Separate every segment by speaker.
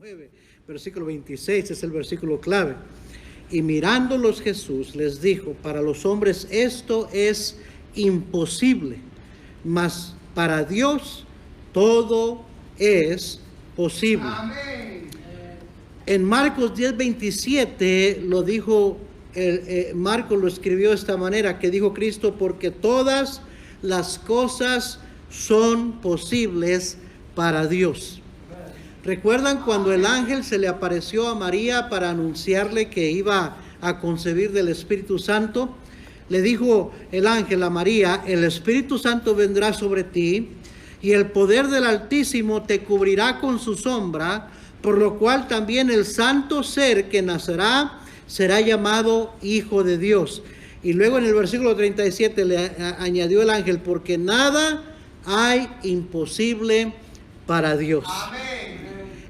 Speaker 1: 9, versículo 26 es el versículo clave. Y mirándolos Jesús les dijo: para los hombres esto es imposible, mas para Dios todo es posible. Amén. En Marcos 10:27 lo dijo, Marcos lo escribió de esta manera, que dijo Cristo: porque todas las cosas son posibles para Dios. ¿Recuerdan cuando el ángel se le apareció a María para anunciarle que iba a concebir del Espíritu Santo? Le dijo el ángel a María: el Espíritu Santo vendrá sobre ti y el poder del Altísimo te cubrirá con su sombra, por lo cual también el santo ser que nacerá será llamado Hijo de Dios. Y luego en el versículo 37 le añadió el ángel: porque nada hay imposible para Dios. Amén.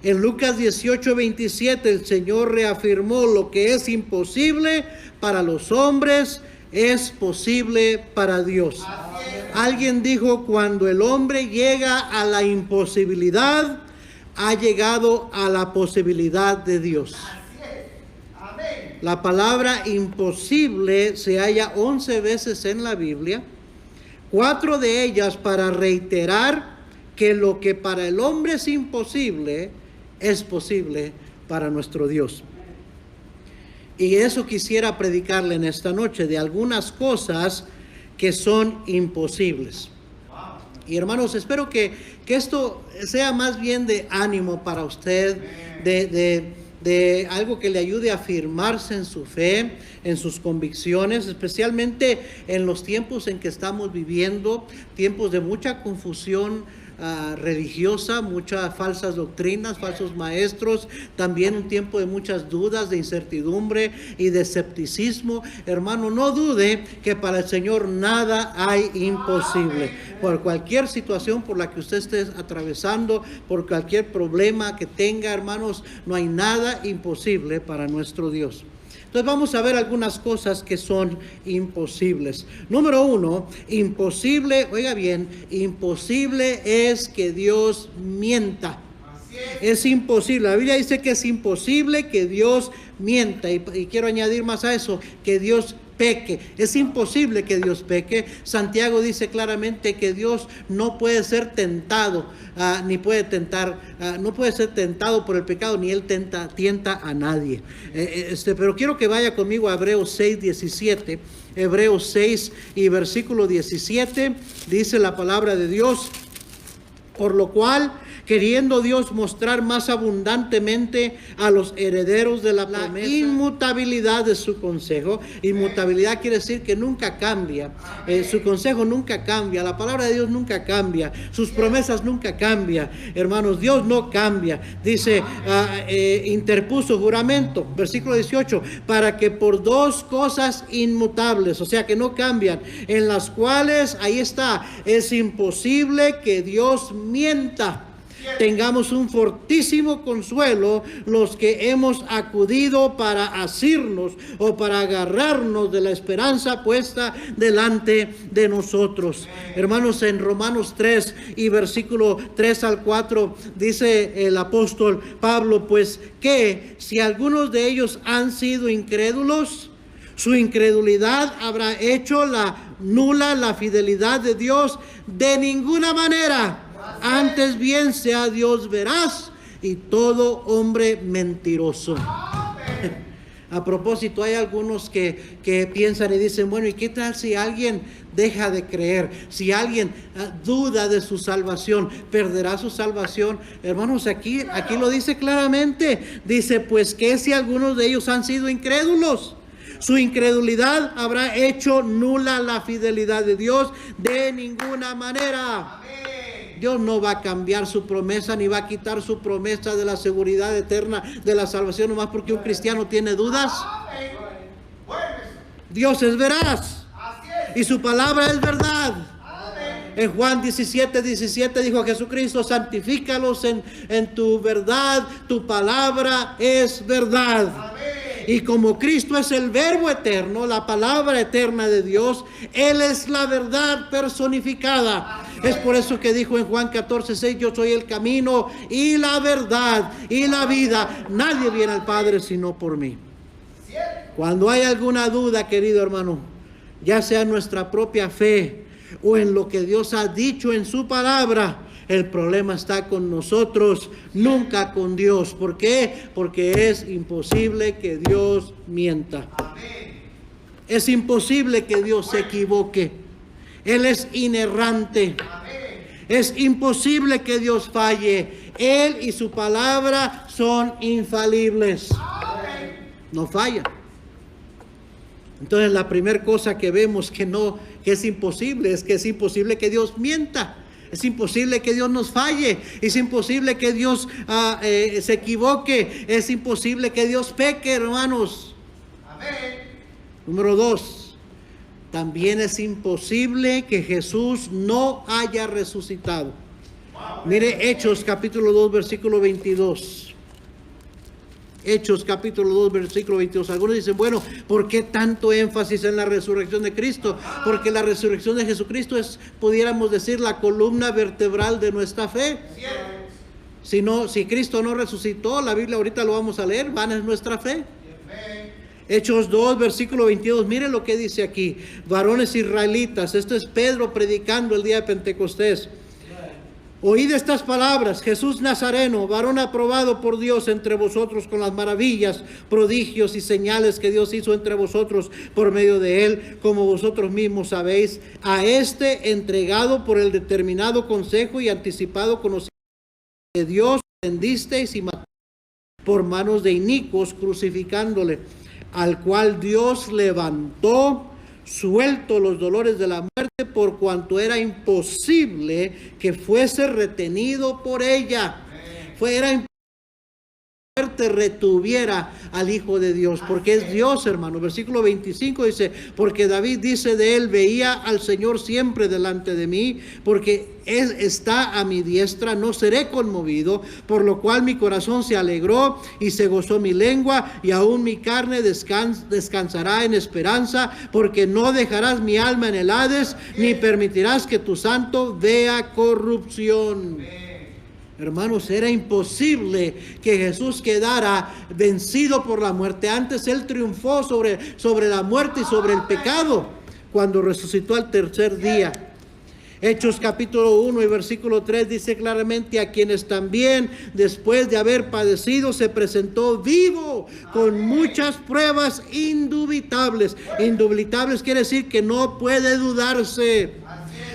Speaker 1: En Lucas 18:27 el Señor reafirmó: lo que es imposible para los hombres es posible para Dios. Alguien dijo: cuando el hombre llega a la imposibilidad, ha llegado a la posibilidad de Dios. La palabra imposible se halla 11 veces en la Biblia, 4 de ellas para reiterar que lo que para el hombre es imposible es posible para nuestro Dios. Y eso quisiera predicarle en esta noche, de algunas cosas que son imposibles. Y hermanos, espero que esto sea más bien de ánimo para usted, de algo que le ayude a afirmarse en su fe, en sus convicciones, especialmente en los tiempos en que estamos viviendo, tiempos de mucha confusión religiosa, muchas falsas doctrinas, falsos maestros, también un tiempo de muchas dudas, de incertidumbre y de escepticismo. Hermano, no dude que para el Señor nada hay imposible. Por cualquier situación por la que usted esté atravesando, por cualquier problema que tenga, hermanos, no hay nada imposible para nuestro Dios. Entonces vamos a ver algunas cosas que son imposibles. Número 1, imposible, oiga bien, imposible es que Dios mienta. Es imposible. La Biblia dice que es imposible que Dios mienta. Y quiero añadir más a eso, que Dios peque. Es imposible que Dios peque. Santiago dice claramente que Dios no puede ser tentado, ni puede tentar, no puede ser tentado por el pecado, ni Él tienta a nadie. Pero quiero que vaya conmigo a Hebreos 6:17. Hebreos 6 y versículo 17, dice la palabra de Dios: por lo cual, queriendo Dios mostrar más abundantemente a los herederos de la promesa, inmutabilidad de su consejo. Inmutabilidad quiere decir que nunca cambia. Su consejo nunca cambia. La palabra de Dios nunca cambia. Sus promesas nunca cambian. Hermanos, Dios no cambia. Dice, interpuso juramento, versículo 18, para que por 2 cosas inmutables, o sea que no cambian, en las cuales, ahí está, es imposible que Dios mienta, tengamos un fortísimo consuelo los que hemos acudido para asirnos o para agarrarnos de la esperanza puesta delante de nosotros. Hermanos, en Romanos 3 y versículo 3 al 4 dice el apóstol Pablo: pues que si algunos de ellos han sido incrédulos, su incredulidad habrá hecho nula la fidelidad de Dios. De ninguna manera. Antes bien sea Dios veraz y todo hombre mentiroso. A propósito, hay algunos que piensan y dicen: bueno, ¿y qué tal si alguien deja de creer? Si alguien duda de su salvación, ¿perderá su salvación? Hermanos, aquí lo dice claramente. Dice: pues que si algunos de ellos han sido incrédulos, su incredulidad habrá hecho nula la fidelidad de Dios. De ninguna manera. Dios no va a cambiar su promesa, ni va a quitar su promesa de la seguridad eterna de la salvación nomás porque un cristiano tiene dudas. Dios es veraz y su palabra es verdad. En Juan 17:17 dijo Jesucristo: santifícalos en tu verdad, tu palabra es verdad. Y como Cristo es el verbo eterno, la palabra eterna de Dios, Él es la verdad personificada. Es por eso que dijo en Juan 14:6, yo soy el camino y la verdad y la vida. Nadie viene al Padre sino por mí. Cuando hay alguna duda, querido hermano, ya sea en nuestra propia fe o en lo que Dios ha dicho en su palabra, el problema está con nosotros, nunca con Dios. ¿Por qué? Porque es imposible que Dios mienta. Es imposible que Dios se equivoque. Él es inerrante. Es imposible que Dios falle. Él y su palabra son infalibles. No falla. Entonces la primera cosa que vemos que es imposible, es que es imposible que Dios mienta. Es imposible que Dios nos falle. Es imposible que Dios se equivoque. Es imposible que Dios peque, hermanos. Amén. Número 2. También es imposible que Jesús no haya resucitado. Mire Hechos capítulo 2 versículo 22. Hechos capítulo 2 versículo 22. Algunos dicen, bueno, ¿por qué tanto énfasis en la resurrección de Cristo? Porque la resurrección de Jesucristo es, pudiéramos decir, la columna vertebral de nuestra fe. Si Cristo no resucitó, la Biblia ahorita lo vamos a leer, vana es nuestra fe. Hechos 2 versículo 22, mire lo que dice aquí. Varones israelitas, esto es Pedro predicando el día de Pentecostés. Oíd estas palabras: Jesús Nazareno, varón aprobado por Dios entre vosotros con las maravillas, prodigios y señales que Dios hizo entre vosotros por medio de él, como vosotros mismos sabéis, a este entregado por el determinado consejo y anticipado conocimiento de Dios, vendisteis y matasteis por manos de inicuos, crucificándole, al cual Dios levantó, suelto los dolores de la muerte, por cuanto era imposible que fuese retenido por ella. Era imposible que la muerte retuviera al Hijo de Dios, porque es Dios, hermano. Versículo 25 dice, porque David dice de él, veía al Señor siempre delante de mí, porque Él está a mi diestra, no seré conmovido, por lo cual mi corazón se alegró y se gozó mi lengua, y aún mi carne descansará en esperanza, porque no dejarás mi alma en el Hades, ni permitirás que tu santo vea corrupción. Hermanos, era imposible que Jesús quedara vencido por la muerte. Antes Él triunfó sobre la muerte y sobre el pecado cuando resucitó al tercer día. Hechos capítulo 1 y versículo 3 dice claramente, a quienes también después de haber padecido se presentó vivo con muchas pruebas indubitables. Indubitables quiere decir que no puede dudarse,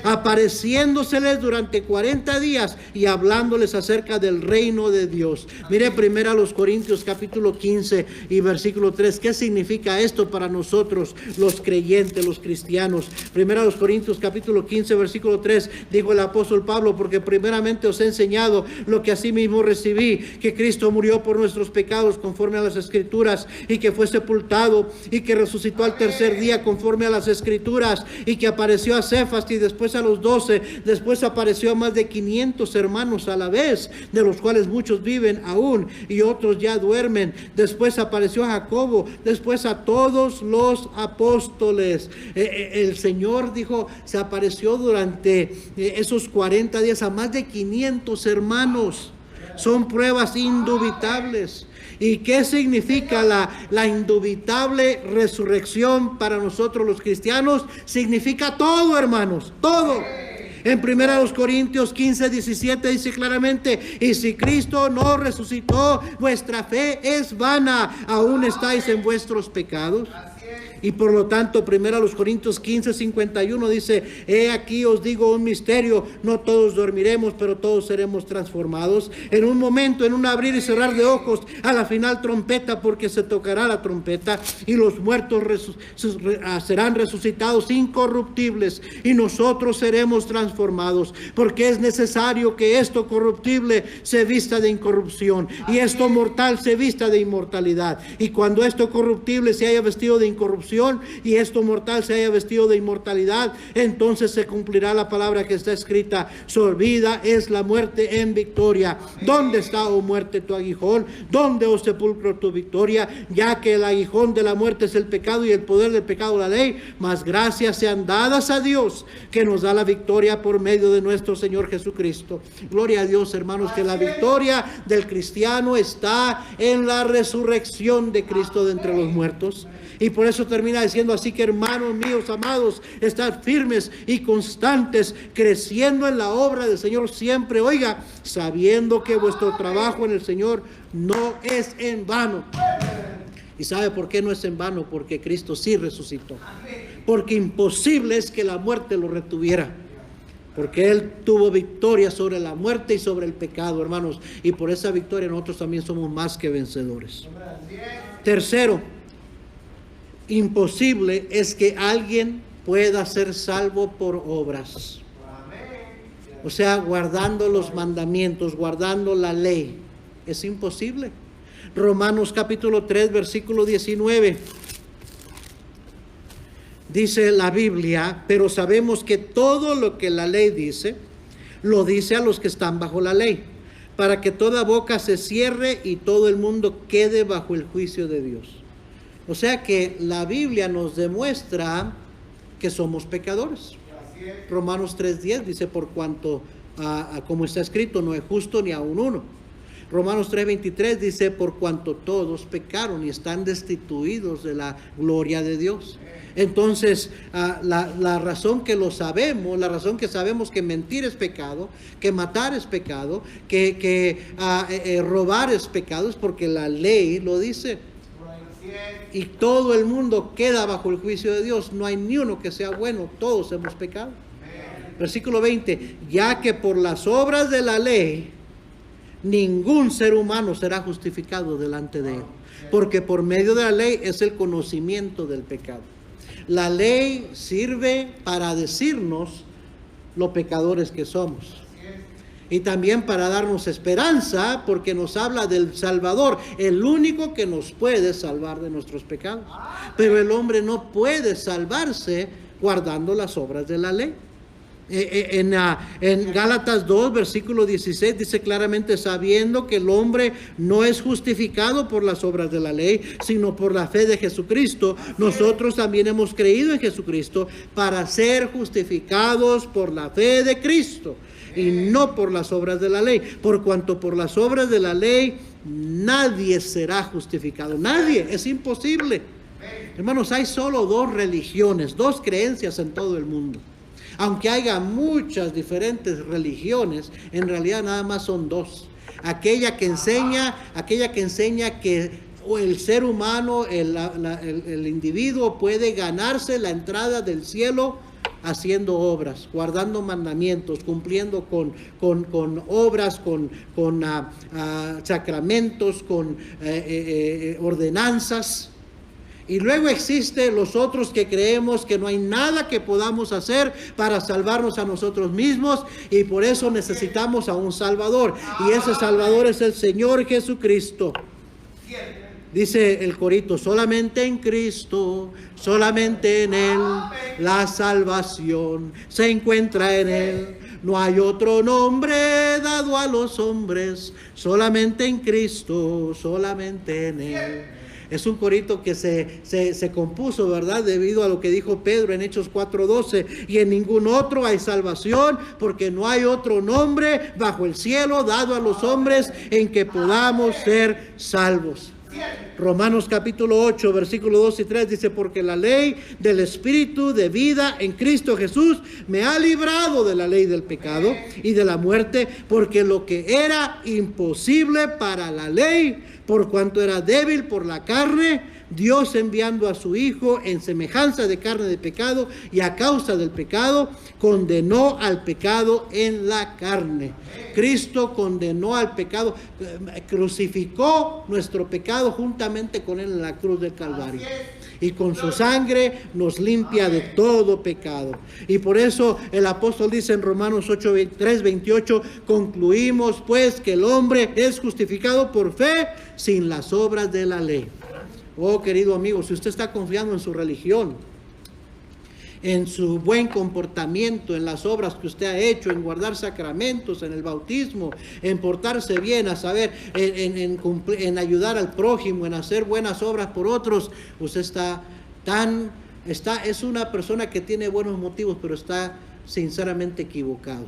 Speaker 1: apareciéndoseles durante 40 días y hablándoles acerca del reino de Dios. Mire primero a los Corintios capítulo 15 y versículo 3. ¿Qué significa esto para nosotros los creyentes, los cristianos? Primero a los Corintios capítulo 15 versículo 3, dijo el apóstol Pablo, porque primeramente os he enseñado lo que asimismo recibí, que Cristo murió por nuestros pecados conforme a las Escrituras, y que fue sepultado, y que resucitó al tercer día conforme a las Escrituras, y que apareció a Cefas y después a los 12, después apareció a más de 500 hermanos a la vez, de los cuales muchos viven aún y otros ya duermen. Después apareció a Jacobo, después a todos los apóstoles. El Señor dijo, se apareció durante esos 40 días a más de 500 hermanos. Son pruebas indubitables. ¿Y qué significa la indubitable resurrección para nosotros los cristianos? Significa todo, hermanos, todo. En 1 Corintios 15, 17 dice claramente, y si Cristo no resucitó, vuestra fe es vana, aún estáis en vuestros pecados. Y por lo tanto, 1 Corintios 15, 51 dice, he aquí os digo un misterio, no todos dormiremos, pero todos seremos transformados. En un momento, en un abrir y cerrar de ojos, a la final trompeta, porque se tocará la trompeta, y los muertos serán resucitados incorruptibles, y nosotros seremos transformados, porque es necesario que esto corruptible se vista de incorrupción, y esto mortal se vista de inmortalidad. Y cuando esto corruptible se haya vestido de incorrupción, corrupción y esto mortal se haya vestido de inmortalidad, entonces se cumplirá la palabra que está escrita: sorbida es la muerte en victoria. ¿Dónde está, oh muerte, tu aguijón? ¿Dónde, oh sepulcro, tu victoria? Ya que el aguijón de la muerte es el pecado y el poder del pecado la ley, mas gracias sean dadas a Dios que nos da la victoria por medio de nuestro Señor Jesucristo. Gloria a Dios, hermanos, que la victoria del cristiano está en la resurrección de Cristo de entre los muertos. Y por eso termina diciendo: así que, hermanos míos amados, estad firmes y constantes, creciendo en la obra del Señor siempre, oiga, sabiendo que vuestro trabajo en el Señor no es en vano. ¿Y sabe por qué no es en vano? Porque Cristo sí resucitó. Porque imposible es que la muerte lo retuviera. Porque Él tuvo victoria sobre la muerte y sobre el pecado, hermanos. Y por esa victoria nosotros también somos más que vencedores. Tercero, imposible es que alguien pueda ser salvo por obras. O sea, guardando los mandamientos, guardando la ley. Es imposible. Romanos capítulo 3, versículo 19. Dice la Biblia: pero sabemos que todo lo que la ley dice, lo dice a los que están bajo la ley, para que toda boca se cierre y todo el mundo quede bajo el juicio de Dios. O sea que la Biblia nos demuestra que somos pecadores. Romanos 3:10 dice: por cuanto, como está escrito, no es justo ni aun uno. Romanos 3:23 dice: por cuanto todos pecaron y están destituidos de la gloria de Dios. Entonces, la razón que lo sabemos, la razón que sabemos que mentir es pecado, que matar es pecado, que robar es pecado, es porque la ley lo dice. Y todo el mundo queda bajo el juicio de Dios. No hay ni uno que sea bueno, todos hemos pecado. Versículo 20: ya que por las obras de la ley ningún ser humano será justificado delante de Él, porque por medio de la ley es el conocimiento del pecado. La ley sirve para decirnos lo pecadores que somos, y también para darnos esperanza, porque nos habla del Salvador, el único que nos puede salvar de nuestros pecados. Pero el hombre no puede salvarse guardando las obras de la ley. En Gálatas 2, versículo 16 dice claramente: sabiendo que el hombre no es justificado por las obras de la ley, sino por la fe de Jesucristo, nosotros también hemos creído en Jesucristo para ser justificados por la fe de Cristo y no por las obras de la ley, por cuanto por las obras de la ley nadie será justificado. Nadie, es imposible. Hermanos, hay solo dos religiones, dos creencias en todo el mundo. Aunque haya muchas diferentes religiones, en realidad nada más son dos. Aquella que enseña que el ser humano, el individuo puede ganarse la entrada del cielo haciendo obras, guardando mandamientos, cumpliendo con obras, con sacramentos, con ordenanzas. Y luego existen los otros que creemos que no hay nada que podamos hacer para salvarnos a nosotros mismos, y por eso necesitamos a un Salvador, y ese Salvador es el Señor Jesucristo. Dice el corito: solamente en Cristo, solamente en Él, la salvación se encuentra en Él. No hay otro nombre dado a los hombres, solamente en Cristo, solamente en Él. Es un corito que se compuso, ¿verdad?, debido a lo que dijo Pedro en Hechos 4:12: y en ningún otro hay salvación, porque no hay otro nombre bajo el cielo dado a los hombres en que podamos ser salvos. Romanos capítulo 8, versículos 2 y 3 dice: porque la ley del Espíritu de vida en Cristo Jesús me ha librado de la ley del pecado y de la muerte, porque lo que era imposible para la ley, por cuanto era débil por la carne, Dios, enviando a su Hijo en semejanza de carne de pecado, y a causa del pecado condenó al pecado en la carne. Cristo condenó al pecado, crucificó nuestro pecado juntamente con Él en la cruz del Calvario, y con su sangre nos limpia de todo pecado. Y por eso el apóstol dice en Romanos 3:28: concluimos pues que el hombre es justificado por fe sin las obras de la ley. Oh, querido amigo, si usted está confiando en su religión, en su buen comportamiento, en las obras que usted ha hecho, en guardar sacramentos, en el bautismo, en portarse bien, a saber, en ayudar al prójimo, en hacer buenas obras por otros, usted es una persona que tiene buenos motivos, pero está sinceramente equivocado.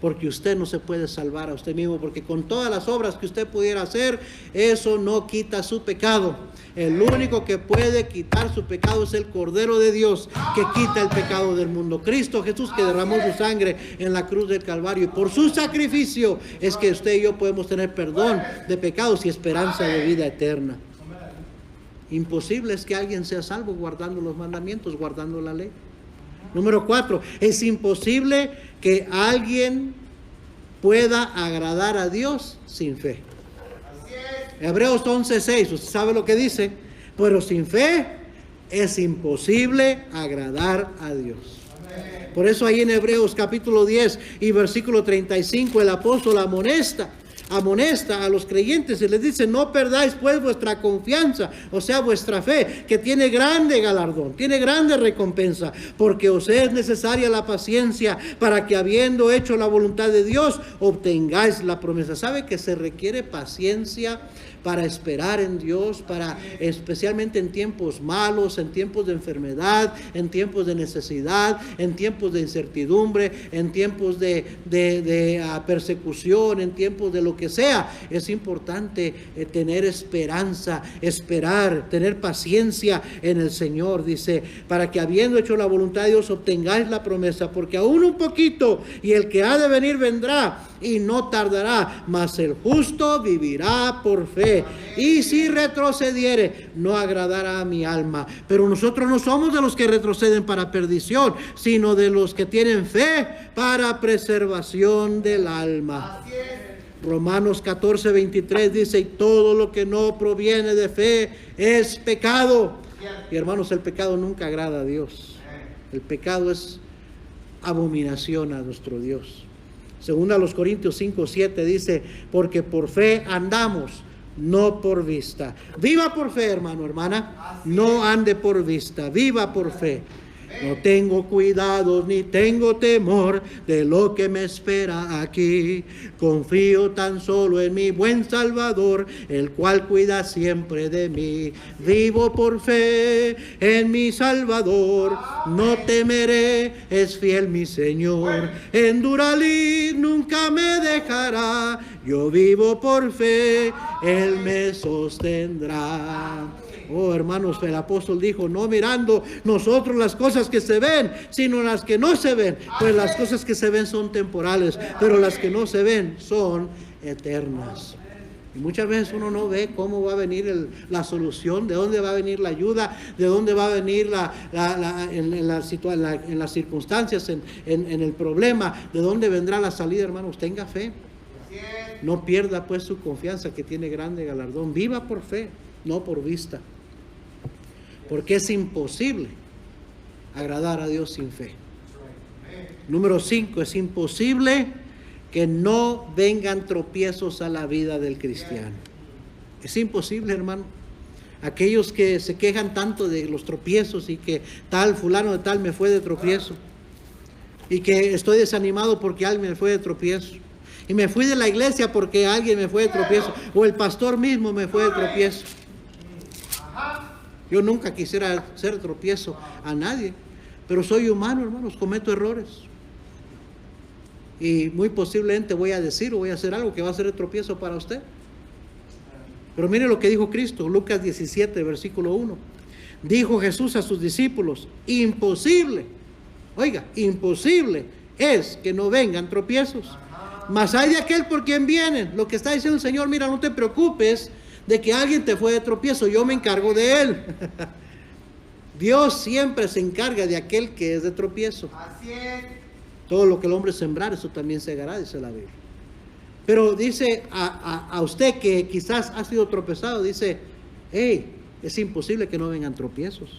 Speaker 1: Porque usted no se puede salvar a usted mismo, porque con todas las obras que usted pudiera hacer, eso no quita su pecado. El único que puede quitar su pecado es el Cordero de Dios, que quita el pecado del mundo. Cristo Jesús, que derramó su sangre en la cruz del Calvario, y por su sacrificio es que usted y yo podemos tener perdón de pecados y esperanza de vida eterna. Imposible es que alguien sea salvo guardando los mandamientos, guardando la ley. Número 4, es imposible que alguien pueda agradar a Dios sin fe. Hebreos 11:6, usted sabe lo que dice, pero sin fe es imposible agradar a Dios. Por eso ahí en Hebreos capítulo 10 y versículo 35 el apóstol amonesta a los creyentes y les dice: no perdáis pues vuestra confianza, o sea, vuestra fe, que tiene grande galardón, tiene grande recompensa, porque os es necesaria la paciencia, para que habiendo hecho la voluntad de Dios, obtengáis la promesa. ¿Sabe que se requiere paciencia para esperar en Dios, especialmente en tiempos malos, en tiempos de enfermedad, en tiempos de necesidad, en tiempos de incertidumbre, en tiempos de persecución, en tiempos de lo que sea? Es importante tener esperanza, esperar, tener paciencia en el Señor. Dice: para que habiendo hecho la voluntad de Dios, obtengáis la promesa, porque aún un poquito, y el que ha de venir vendrá, y no tardará, mas el justo vivirá por fe. Y si retrocediere, no agradará a mi alma. Pero nosotros no somos de los que retroceden para perdición, sino de los que tienen fe para preservación del alma. Romanos 14:23 dice: y todo lo que no proviene de fe es pecado. Y hermanos, el pecado nunca agrada a Dios. El pecado es abominación a nuestro Dios. Según a los Corintios 5:7 dice: porque por fe andamos, no por vista. Viva por fe, hermano, hermana. No ande por vista, viva por fe. No tengo cuidado ni tengo temor de lo que me espera aquí. Confío tan solo en mi buen Salvador, el cual cuida siempre de mí. Vivo por fe en mi Salvador, no temeré, es fiel mi Señor. En dura lid nunca me dejará. Yo vivo por fe, Él me sostendrá. Oh, hermanos, el apóstol dijo: no mirando nosotros las cosas que se ven, sino las que no se ven. Pues las cosas que se ven son temporales, pero las que no se ven son eternas. Y muchas veces uno no ve cómo va a venir la solución, de dónde va a venir la ayuda, de dónde va a venir en las circunstancias, en el problema, de dónde vendrá la salida. Hermanos, tenga fe. No pierda pues su confianza, que tiene grande galardón. Viva por fe, no por vista. Porque es imposible agradar a Dios sin fe. Número 5, es imposible que no vengan tropiezos a la vida del cristiano. Es imposible, hermano. Aquellos que se quejan tanto de los tropiezos y que tal fulano de tal me fue de tropiezo, y que estoy desanimado porque alguien me fue de tropiezo, y me fui de la iglesia porque alguien me fue de tropiezo, o el pastor mismo me fue de tropiezo. Yo nunca quisiera ser tropiezo a nadie, pero soy humano, hermanos, cometo errores. Y muy posiblemente voy a decir o voy a hacer algo que va a ser de tropiezo para usted. Pero mire lo que dijo Cristo, Lucas 17, versículo 1. Dijo Jesús a sus discípulos: imposible, oiga, imposible es que no vengan tropiezos. Mas hay de aquel por quien vienen. Lo que está diciendo el Señor: mira, no te preocupes de que alguien te fue de tropiezo, yo me encargo de él. Dios siempre se encarga de aquel que es de tropiezo. Así es. Todo lo que el hombre sembrar, eso también segará, dice la Biblia. Pero dice a usted que quizás ha sido tropezado, dice: hey, es imposible que no vengan tropiezos.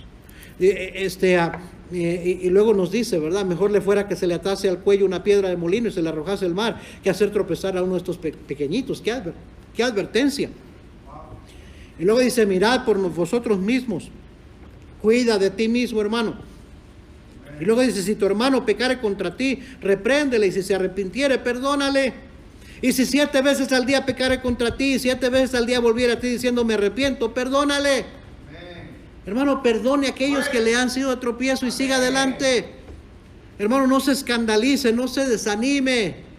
Speaker 1: Y luego nos dice, ¿verdad? Mejor le fuera que se le atase al cuello una piedra de molino y se le arrojase al mar, que hacer tropezar a uno de estos pequeñitos. ¿Qué advertencia? Y luego dice, mirad por vosotros mismos. Cuida de ti mismo, hermano. Y luego dice, si tu hermano pecare contra ti, repréndele, y si se arrepintiere, perdónale. Y si 7 veces al día pecare contra ti, y 7 veces al día volviera a ti diciendo, me arrepiento, perdónale. Hermano, perdone a aquellos que le han sido de tropiezo y siga adelante. Hermano, no se escandalice, no se desanime.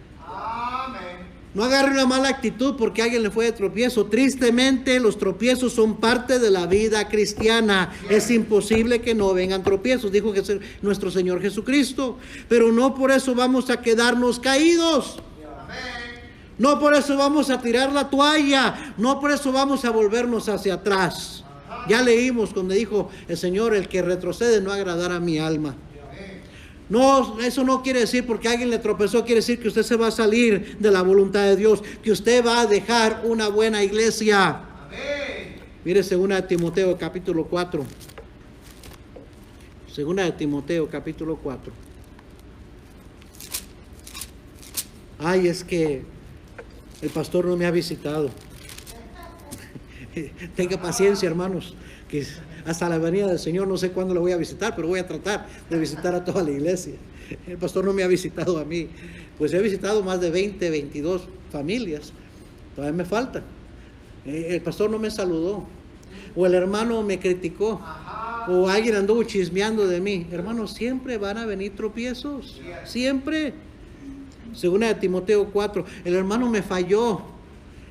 Speaker 1: No agarre una mala actitud porque alguien le fue de tropiezo. Tristemente, los tropiezos son parte de la vida cristiana. Es imposible que no vengan tropiezos, dijo nuestro Señor Jesucristo. Pero no por eso vamos a quedarnos caídos. No por eso vamos a tirar la toalla. No por eso vamos a volvernos hacia atrás. Ya leímos cuando dijo el Señor, el que retrocede no agradará a mi alma. No, eso no quiere decir porque alguien le tropezó, quiere decir que usted se va a salir de la voluntad de Dios, que usted va a dejar una buena iglesia. Amén. Mire 2 Timoteo capítulo 4. 2 Timoteo capítulo 4. Ay, es que el pastor no me ha visitado. Tenga paciencia, hermanos, que hasta la venida del Señor no sé cuándo lo voy a visitar, pero voy a tratar de visitar a toda la iglesia. El pastor no me ha visitado a mí. Pues he visitado más de 20, 22 familias. Todavía me falta. El pastor no me saludó. O el hermano me criticó. O alguien anduvo chismeando de mí. Hermanos, siempre van a venir tropiezos. Siempre. 2 Timoteo 4. El hermano me falló.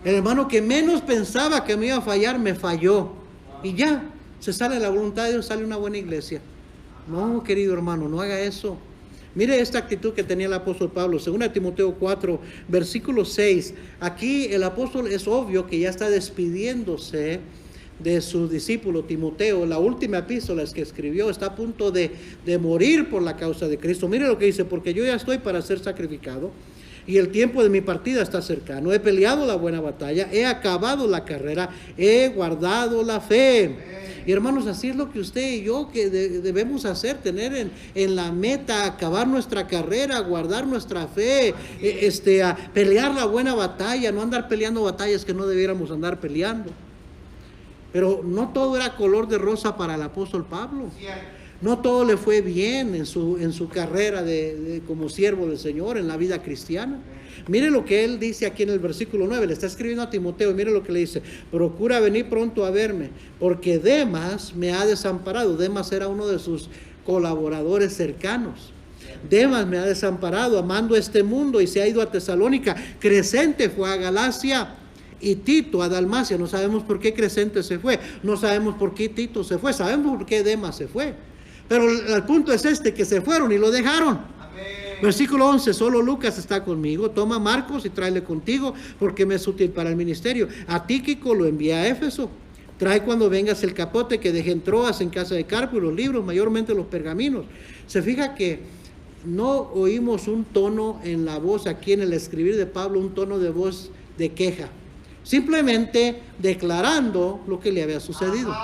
Speaker 1: El hermano que menos pensaba que me iba a fallar, me falló. Y ya. Se sale de la voluntad de Dios, sale una buena iglesia. No, querido hermano, no haga eso. Mire esta actitud que tenía el apóstol Pablo. 2 Timoteo 4, versículo 6. Aquí el apóstol es obvio que ya está despidiéndose de su discípulo Timoteo. La última epístola que escribió, está a punto de morir por la causa de Cristo. Mire lo que dice, porque yo ya estoy para ser sacrificado y el tiempo de mi partida está cercano. He peleado la buena batalla, he acabado la carrera, he guardado la fe. Y hermanos, así es lo que usted y yo que debemos hacer, tener en la meta, acabar nuestra carrera, guardar nuestra fe, a pelear la buena batalla, no andar peleando batallas que no debiéramos andar peleando. Pero no todo era color de rosa para el apóstol Pablo. No todo le fue bien en su carrera como siervo del Señor, en la vida cristiana. Mire lo que él dice aquí en el versículo 9, le está escribiendo a Timoteo, mire lo que le dice: procura venir pronto a verme, porque Demas me ha desamparado. Demas era uno de sus colaboradores cercanos. Demas me ha desamparado, amando este mundo, y se ha ido a Tesalónica. Crescente fue a Galacia y Tito a Dalmacia. No sabemos por qué Crescente se fue, no sabemos por qué Tito se fue, sabemos por qué Demas se fue. Pero el punto es que se fueron y lo dejaron. Versículo 11, solo Lucas está conmigo. Toma Marcos y tráele contigo, porque me es útil para el ministerio. A Tíquico lo envía a Éfeso. Trae cuando vengas el capote que dejé en Troas en casa de Carpo, y los libros, mayormente los pergaminos. Se fija que no oímos un tono en la voz aquí en el escribir de Pablo, un tono de voz de queja. Simplemente declarando lo que le había sucedido,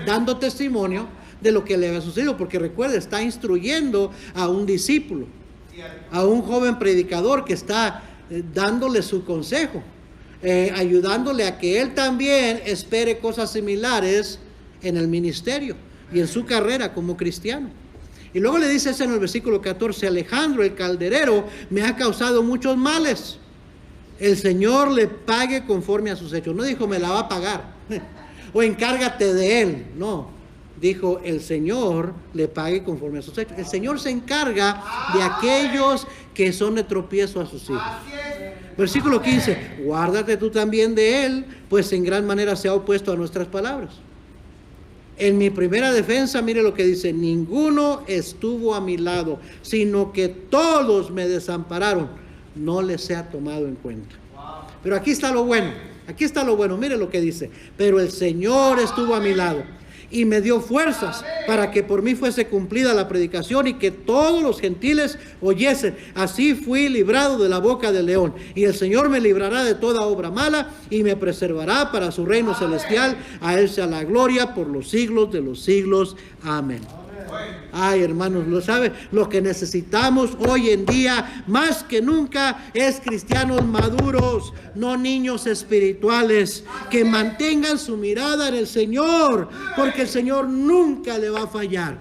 Speaker 1: dando testimonio de lo que le había sucedido, porque recuerda, está instruyendo a un discípulo, a un joven predicador que está dándole su consejo, ayudándole a que él también espere cosas similares en el ministerio y en su carrera como cristiano. Y luego le dice eso en el versículo 14: Alejandro el calderero me ha causado muchos males. El Señor le pague conforme a sus hechos. No dijo me la va a pagar o encárgate de él, no. Dijo, el Señor le pague conforme a sus hechos. El Señor se encarga de aquellos que son de tropiezo a sus hijos. Versículo 15, guárdate tú también de él, pues en gran manera se ha opuesto a nuestras palabras. En mi primera defensa, mire lo que dice: ninguno estuvo a mi lado, sino que todos me desampararon. No les he tomado en cuenta. Pero aquí está lo bueno, mire lo que dice: pero el Señor estuvo a mi lado y me dio fuerzas para que por mí fuese cumplida la predicación y que todos los gentiles oyesen. Así fui librado de la boca del león. Y el Señor me librará de toda obra mala y me preservará para su reino celestial. A Él sea la gloria por los siglos de los siglos. Amén. Ay, hermanos, lo sabe, lo que necesitamos hoy en día más que nunca es cristianos maduros, no niños espirituales, que mantengan su mirada en el Señor, porque el Señor nunca le va a fallar.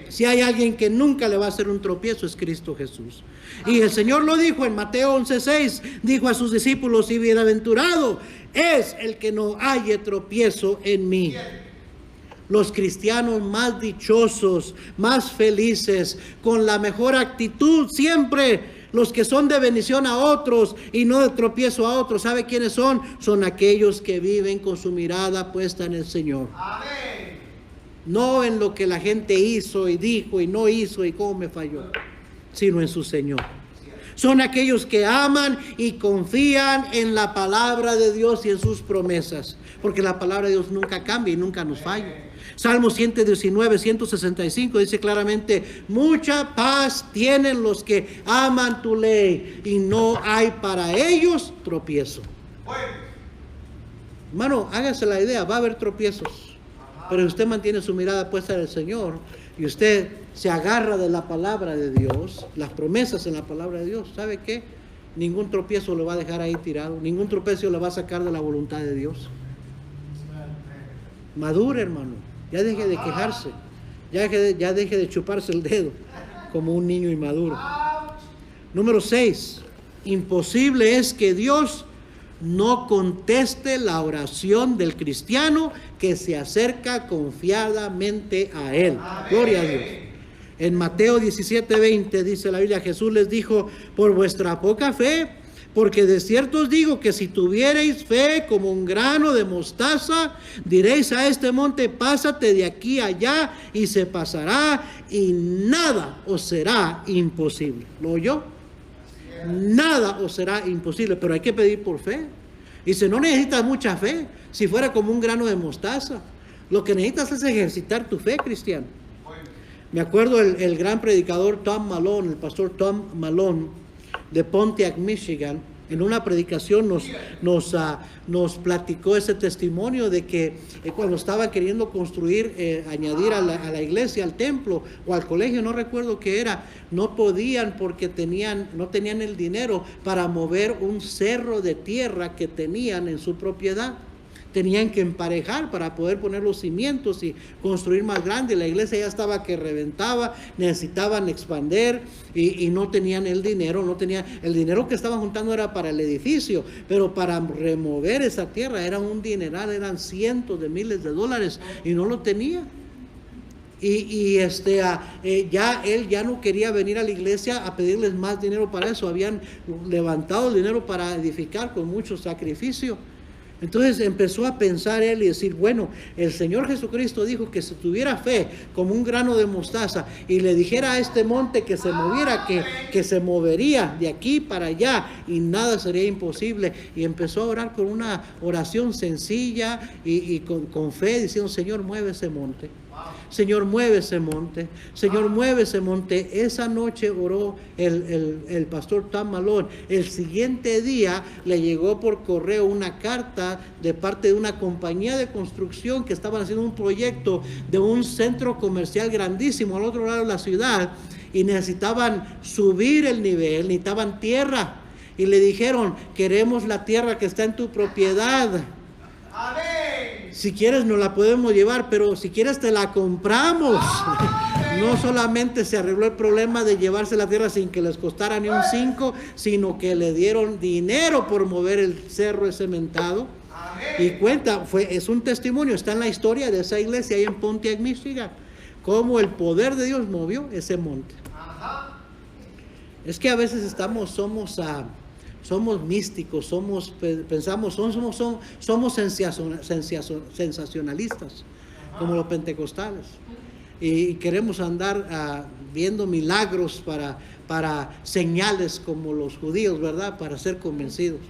Speaker 1: Si hay alguien que nunca le va a hacer un tropiezo, es Cristo Jesús. Y el Señor lo dijo en Mateo 11:6, dijo a sus discípulos: y bienaventurado es el que no halle tropiezo en mí. Los cristianos más dichosos, más felices, con la mejor actitud siempre, los que son de bendición a otros y no de tropiezo a otros, ¿sabe quiénes son? Son aquellos que viven con su mirada puesta en el Señor. Amén. No en lo que la gente hizo y dijo y no hizo y cómo me falló, sino en su Señor. Son aquellos que aman y confían en la palabra de Dios y en sus promesas, porque la palabra de Dios nunca cambia y nunca nos falla. Salmo 119, 165 dice claramente: mucha paz tienen los que aman tu ley y no hay para ellos tropiezo. Hermano, hágase la idea, va a haber tropiezos, pero si usted mantiene su mirada puesta en el Señor y usted se agarra de la palabra de Dios, las promesas en la palabra de Dios, ¿sabe qué? Ningún tropiezo lo va a dejar ahí tirado, ningún tropiezo lo va a sacar de la voluntad de Dios. Madure, hermano. Ya deje de quejarse, ya deje de chuparse el dedo como un niño inmaduro. Número 6, imposible es que Dios no conteste la oración del cristiano que se acerca confiadamente a Él. Gloria a Dios. En Mateo 17:20 dice la Biblia: Jesús les dijo: por vuestra poca fe, porque de cierto os digo que si tuviereis fe como un grano de mostaza, diréis a este monte: pásate de aquí allá, y se pasará, y nada os será imposible. ¿Lo oyó? Nada os será imposible, pero hay que pedir por fe. Dice, no necesitas mucha fe. Si fuera como un grano de mostaza, lo que necesitas es ejercitar tu fe, cristiano. Me acuerdo el gran predicador Tom Malone, el pastor Tom Malone, de Pontiac, Michigan, en una predicación nos platicó ese testimonio de que cuando estaba queriendo construir, añadir a la iglesia, al templo o al colegio, no recuerdo qué era, no podían porque no tenían el dinero para mover un cerro de tierra que tenían en su propiedad. Tenían que emparejar para poder poner los cimientos y construir más grande. La iglesia ya estaba que reventaba, necesitaban expandir y no tenían el dinero. El dinero que estaban juntando era para el edificio, pero para remover esa tierra era un dineral, eran cientos de miles de dólares y no lo tenía. Él ya no quería venir a la iglesia a pedirles más dinero para eso. Habían levantado el dinero para edificar con mucho sacrificio. Entonces empezó a pensar él y decir, bueno, el Señor Jesucristo dijo que si tuviera fe como un grano de mostaza y le dijera a este monte que se moviera, que se movería de aquí para allá y nada sería imposible. Y empezó a orar con una oración sencilla y con fe, diciendo, Señor, mueve ese monte. Señor, mueve ese monte. Señor, mueve ese monte. Esa noche oró el pastor Tom Malone. El siguiente día le llegó por correo una carta de parte de una compañía de construcción que estaban haciendo un proyecto de un centro comercial grandísimo al otro lado de la ciudad y necesitaban subir el nivel, necesitaban tierra. Y le dijeron, queremos la tierra que está en tu propiedad. Amén. Si quieres nos la podemos llevar, pero si quieres te la compramos. No solamente se arregló el problema de llevarse la tierra sin que les costara ni un 5, sino que le dieron dinero por mover el cerro ese cementado. Y cuenta, es un testimonio, está en la historia de esa iglesia ahí en Pontiac, Michigan, cómo el poder de Dios movió ese monte. Es que a veces somos místicos, somos sensacionalistas, como los pentecostales, y queremos andar viendo milagros para señales como los judíos, ¿verdad? Para ser convencidos.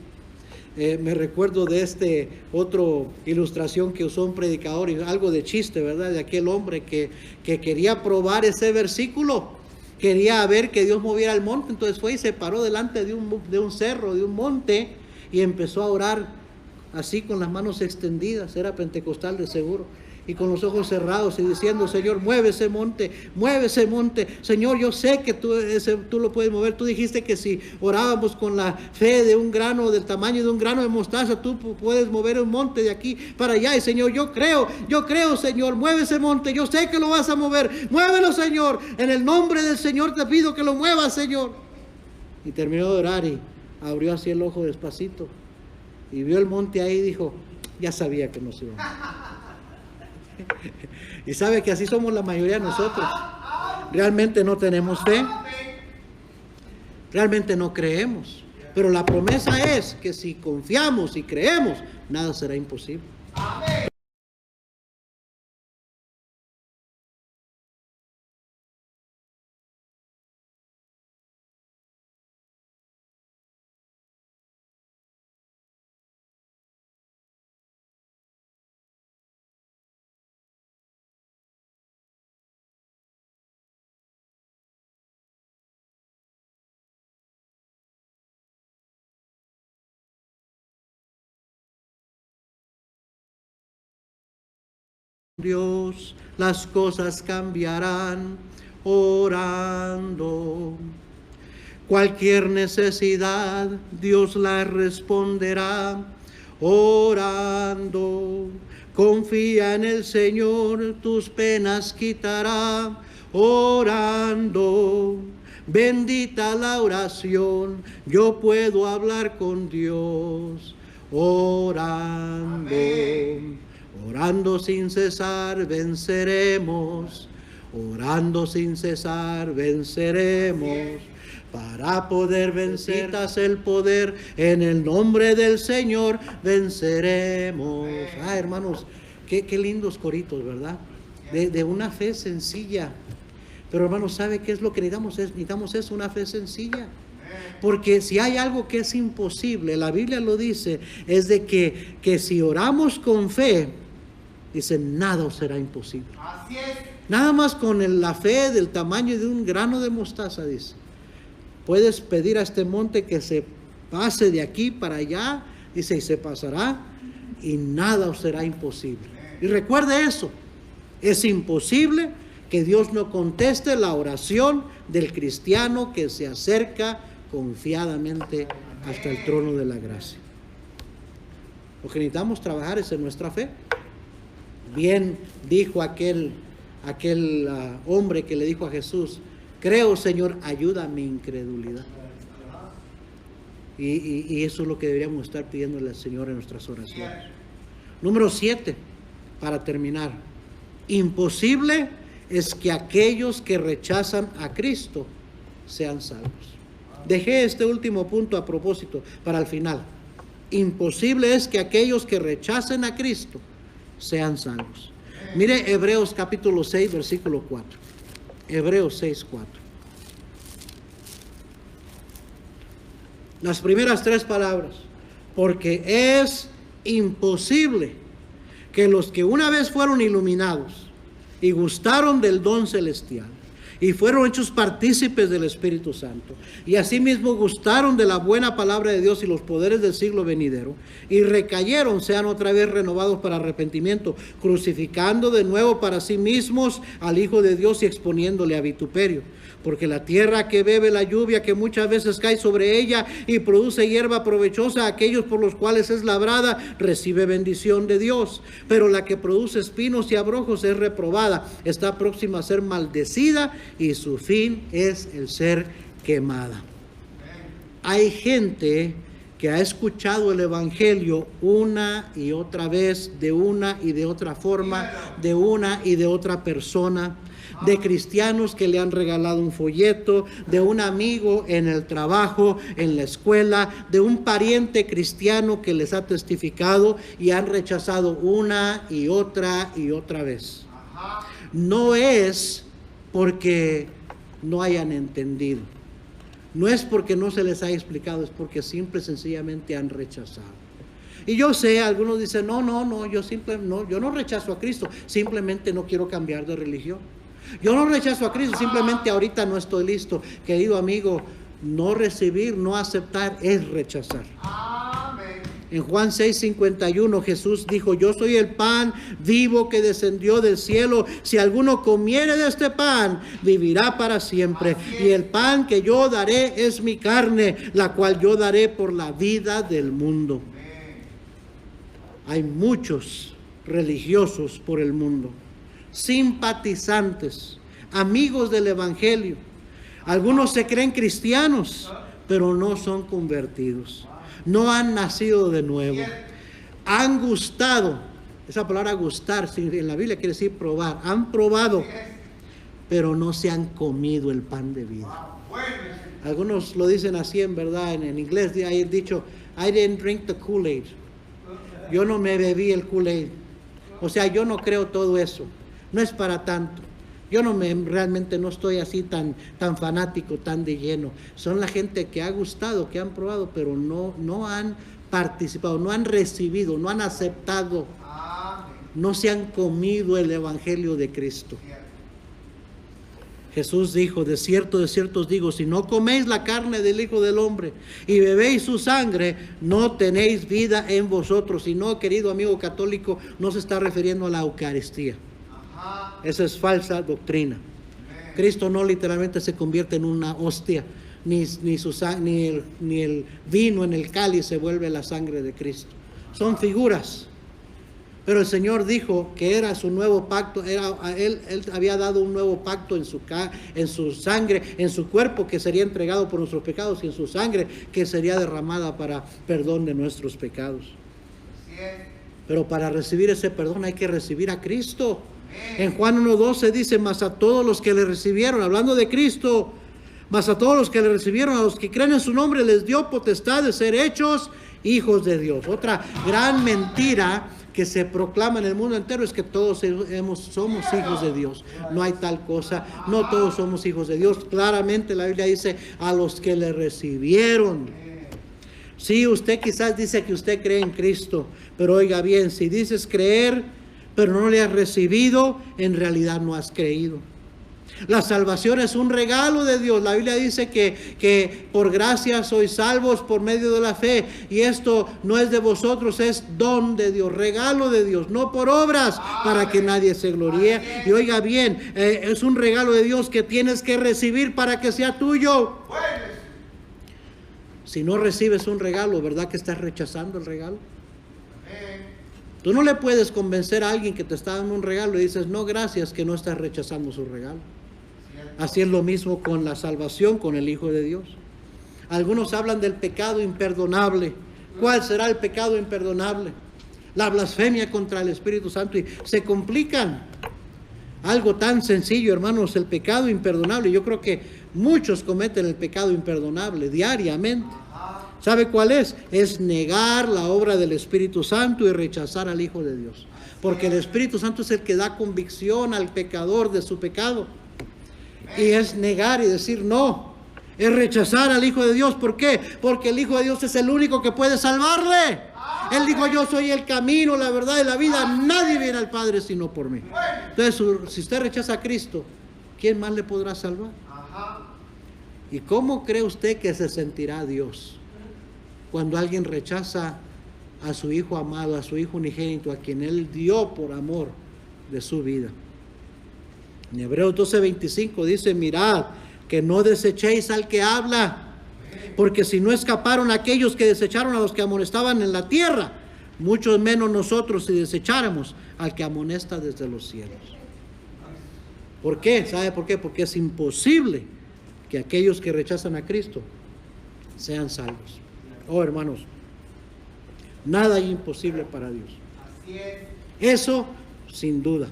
Speaker 1: Me recuerdo de otro ilustración que usó un predicador, y algo de chiste, ¿verdad? De aquel hombre que quería probar ese versículo. Quería ver que Dios moviera el monte, entonces fue y se paró delante de un cerro, de un monte, y empezó a orar así con las manos extendidas. Era pentecostal de seguro. y con los ojos cerrados y diciendo: Señor, mueve ese monte, Señor, yo sé que tú lo puedes mover. Tú dijiste que si orábamos con la fe de un grano, del tamaño de un grano de mostaza, tú puedes mover un monte de aquí para allá. Y Señor, yo creo, Señor, mueve ese monte, yo sé que lo vas a mover, muévelo, Señor, en el nombre del Señor te pido que lo muevas, Señor. Y terminó de orar y abrió así el ojo despacito y vio el monte ahí y dijo: ya sabía que no se iba a mover. Y sabe que así somos la mayoría de nosotros. Realmente no tenemos fe, realmente no creemos, pero la promesa es que si confiamos y creemos, nada será imposible. Dios, las cosas cambiarán orando. Cualquier necesidad, Dios la responderá orando. Confía en el Señor, tus penas quitará orando. Bendita la oración, yo puedo hablar con Dios orando. Amén. Orando sin cesar venceremos, orando sin cesar venceremos. Para poder vencer, el poder, en el nombre del Señor venceremos. Hermanos, qué lindos coritos, ¿verdad? De una fe sencilla. Pero hermanos, ¿sabe qué es lo que necesitamos? Necesitamos una fe sencilla. Porque si hay algo que es imposible, la Biblia lo dice, es de que si oramos con fe, dice, nada os será imposible. Así es. Nada más con la fe del tamaño de un grano de mostaza, dice. Puedes pedir a este monte que se pase de aquí para allá, dice, y se pasará, y nada os será imposible. Y recuerde eso, es imposible que Dios no conteste la oración del cristiano que se acerca confiadamente hasta el trono de la gracia. Lo que necesitamos trabajar es en nuestra fe. Bien dijo aquel hombre que le dijo a Jesús: creo, Señor, ayuda a mi incredulidad. Y eso es lo que deberíamos estar pidiéndole al Señor en nuestras oraciones. Número 7, para terminar. Imposible es que aquellos que rechazan a Cristo sean salvos. Dejé este último punto a propósito para el final. Imposible es que aquellos que rechacen a Cristo sean salvos. Mire Hebreos capítulo 6, versículo 4. Hebreos 6, 4. Las primeras 3 palabras. Porque es imposible que los que una vez fueron iluminados y gustaron del don celestial y fueron hechos partícipes del Espíritu Santo, y asimismo gustaron de la buena palabra de Dios y los poderes del siglo venidero, y recayeron, sean otra vez renovados para arrepentimiento, crucificando de nuevo para sí mismos al Hijo de Dios y exponiéndole a vituperio. Porque la tierra que bebe la lluvia que muchas veces cae sobre ella y produce hierba provechosa, aquellos por los cuales es labrada, recibe bendición de Dios. Pero la que produce espinos y abrojos es reprobada, está próxima a ser maldecida y su fin es el ser quemada. Hay gente que ha escuchado el Evangelio una y otra vez, de una y de otra forma, de una y de otra persona, de cristianos que le han regalado un folleto, de un amigo en el trabajo, en la escuela, de un pariente cristiano que les ha testificado y han rechazado una y otra vez. No es porque no hayan entendido, no es porque no se les haya explicado, es porque simple y sencillamente han rechazado. Y yo sé, algunos dicen, no, yo no rechazo a Cristo, simplemente no quiero cambiar de religión. Yo no rechazo a Cristo, simplemente ahorita no estoy listo. Querido amigo, no recibir, no aceptar es rechazar. En Juan 6:51 Jesús dijo: yo soy el pan vivo que descendió del cielo. Si alguno comiere de este pan, vivirá para siempre. Y el pan que yo daré es mi carne, la cual yo daré por la vida del mundo. Hay muchos religiosos por el mundo, simpatizantes, amigos del evangelio. Algunos se creen cristianos, pero no son convertidos. No han nacido de nuevo. Han gustado. Esa palabra gustar en la Biblia quiere decir probar. Han probado, pero no se han comido el pan de vida. Algunos lo dicen así, en verdad. En inglés hay el dicho: I didn't drink the Kool-Aid. Yo no me bebí el Kool-Aid. O sea, yo no creo todo eso. No es para tanto. Yo realmente no estoy así tan fanático, tan de lleno. Son la gente que ha gustado, que han probado, pero no han participado, no han recibido, no han aceptado, no se han comido el evangelio de Cristo. Jesús dijo: de cierto os digo, si no coméis la carne del Hijo del Hombre y bebéis su sangre, no tenéis vida en vosotros. Y no, querido amigo católico, no se está refiriendo a la Eucaristía. Esa es falsa doctrina. Cristo no literalmente se convierte en una hostia, ni el vino en el cáliz se vuelve la sangre de Cristo. Son figuras. Pero el Señor dijo que era su nuevo pacto. Él había dado un nuevo pacto en su sangre, en su cuerpo que sería entregado por nuestros pecados, y en su sangre que sería derramada para perdón de nuestros pecados. Pero para recibir ese perdón hay que recibir a Cristo. En Juan 1:12 dice: mas a todos los que le recibieron, hablando de Cristo, mas a todos los que le recibieron, a los que creen en su nombre, les dio potestad de ser hechos hijos de Dios. Otra gran mentira que se proclama en el mundo entero es que todos somos hijos de Dios. No hay tal cosa. No todos somos hijos de Dios. Claramente la Biblia dice: a los que le recibieron. Sí, usted quizás dice que usted cree en Cristo, pero oiga bien, si dices creer pero no le has recibido, en realidad no has creído. La salvación es un regalo de Dios. La Biblia dice que por gracia sois salvos por medio de la fe. Y esto no es de vosotros, es don de Dios, regalo de Dios, no por obras, para que nadie se gloríe. Y oiga bien, es un regalo de Dios que tienes que recibir para que sea tuyo. Si no recibes un regalo, ¿verdad que estás rechazando el regalo? Tú no le puedes convencer a alguien que te está dando un regalo y dices: no, gracias, que no estás rechazando su regalo. Así es lo mismo con la salvación, con el Hijo de Dios. Algunos hablan del pecado imperdonable. ¿Cuál será el pecado imperdonable? La blasfemia contra el Espíritu Santo. Y se complican. Algo tan sencillo, hermanos, el pecado imperdonable. Yo creo que muchos cometen el pecado imperdonable diariamente. ¿Sabe cuál es? Es negar la obra del Espíritu Santo y rechazar al Hijo de Dios. Porque el Espíritu Santo es el que da convicción al pecador de su pecado. Y es negar y decir no. Es rechazar al Hijo de Dios. ¿Por qué? Porque el Hijo de Dios es el único que puede salvarle. Él dijo: yo soy el camino, la verdad y la vida. Nadie viene al Padre sino por mí. Entonces, si usted rechaza a Cristo, ¿quién más le podrá salvar? ¿Y cómo cree usted que se sentirá Dios cuando alguien rechaza a su Hijo amado, a su Hijo unigénito, a quien Él dio por amor de su vida? En Hebreos 12:25 dice: mirad, que no desechéis al que habla, porque si no escaparon aquellos que desecharon a los que amonestaban en la tierra, mucho menos nosotros si desecháramos al que amonesta desde los cielos. ¿Por qué? ¿Sabe por qué? Porque es imposible que aquellos que rechazan a Cristo sean salvos. Oh, hermanos, nada hay imposible para Dios. Eso sin duda.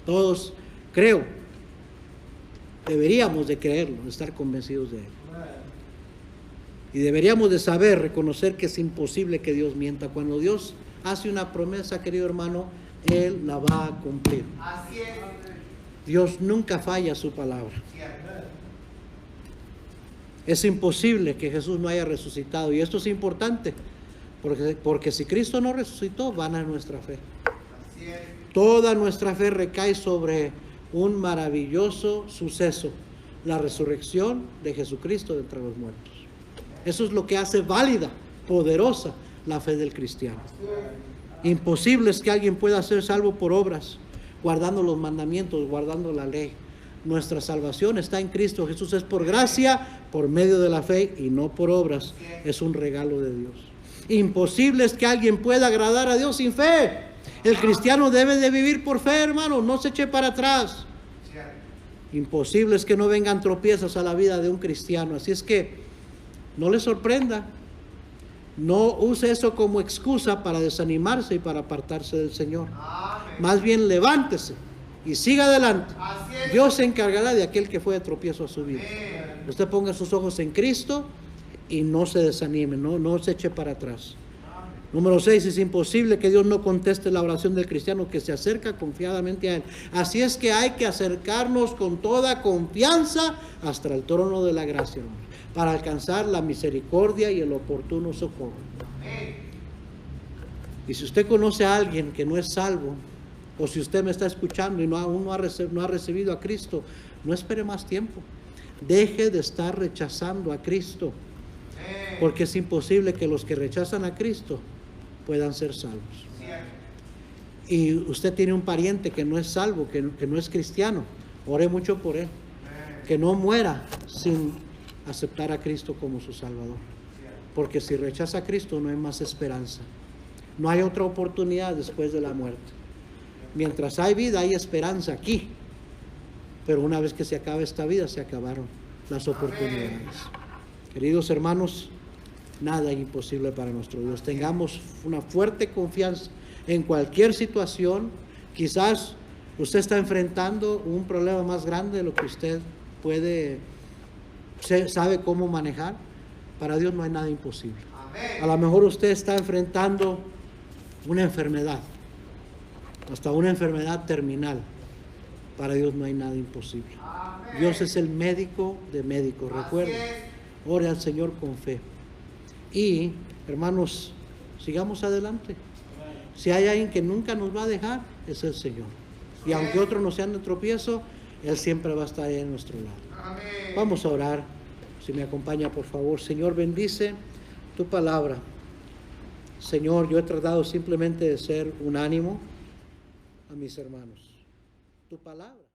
Speaker 1: Todos, creo, deberíamos de creerlo, de estar convencidos de él. Y deberíamos de saber, reconocer que es imposible que Dios mienta. Cuando Dios hace una promesa, querido hermano, Él la va a cumplir. Dios nunca falla su palabra. Es imposible que Jesús no haya resucitado. Y esto es importante, porque si Cristo no resucitó, vana es nuestra fe. Toda nuestra fe recae sobre un maravilloso suceso: la resurrección de Jesucristo de entre los muertos. Eso es lo que hace válida, poderosa la fe del cristiano. Imposible es que alguien pueda ser salvo por obras, guardando los mandamientos, guardando la ley. Nuestra salvación está en Cristo Jesús, es por gracia, por medio de la fe y no por obras. Es un regalo de Dios. Imposible es que alguien pueda agradar a Dios sin fe. El cristiano debe de vivir por fe, hermano, no se eche para atrás. Imposible es que no vengan tropiezos a la vida de un cristiano. Así es que no le sorprenda. No use eso como excusa para desanimarse y para apartarse del Señor. Más bien levántese y siga adelante. Dios se encargará de aquel que fue de tropiezo a su vida. Usted ponga sus ojos en Cristo y no se desanime, no se eche para atrás. Número 6, es imposible que Dios no conteste la oración del cristiano que se acerca confiadamente a Él. Así es que hay que acercarnos con toda confianza hasta el trono de la gracia, hermano, para alcanzar la misericordia y el oportuno socorro. Y si usted conoce a alguien que no es salvo, o si usted me está escuchando y aún no ha recibido a Cristo, no espere más tiempo. Deje de estar rechazando a Cristo, porque es imposible que los que rechazan a Cristo puedan ser salvos. Y usted tiene un pariente que no es salvo, que no es cristiano, ore mucho por él, que no muera sin aceptar a Cristo como su Salvador, porque si rechaza a Cristo no hay más esperanza, no hay otra oportunidad después de la muerte. Mientras hay vida hay esperanza aquí, pero una vez que se acabe esta vida se acabaron las oportunidades. Queridos hermanos, nada es imposible para nuestro Dios. Tengamos una fuerte confianza en cualquier situación. Quizás usted está enfrentando un problema más grande de lo que usted sabe cómo manejar. Para Dios no hay nada imposible. A lo mejor usted está enfrentando una enfermedad, hasta una enfermedad terminal. Para Dios no hay nada imposible. Dios es el médico de médicos. Recuerde, ore al Señor con fe. Y, hermanos, sigamos adelante. Si hay alguien que nunca nos va a dejar, es el Señor. Y aunque otros nos sean de tropiezo, Él siempre va a estar ahí a nuestro lado. Vamos a orar. Si me acompaña, por favor. Señor, bendice tu palabra. Señor, yo he tratado simplemente de ser un ánimo a mis hermanos. Tu palabra.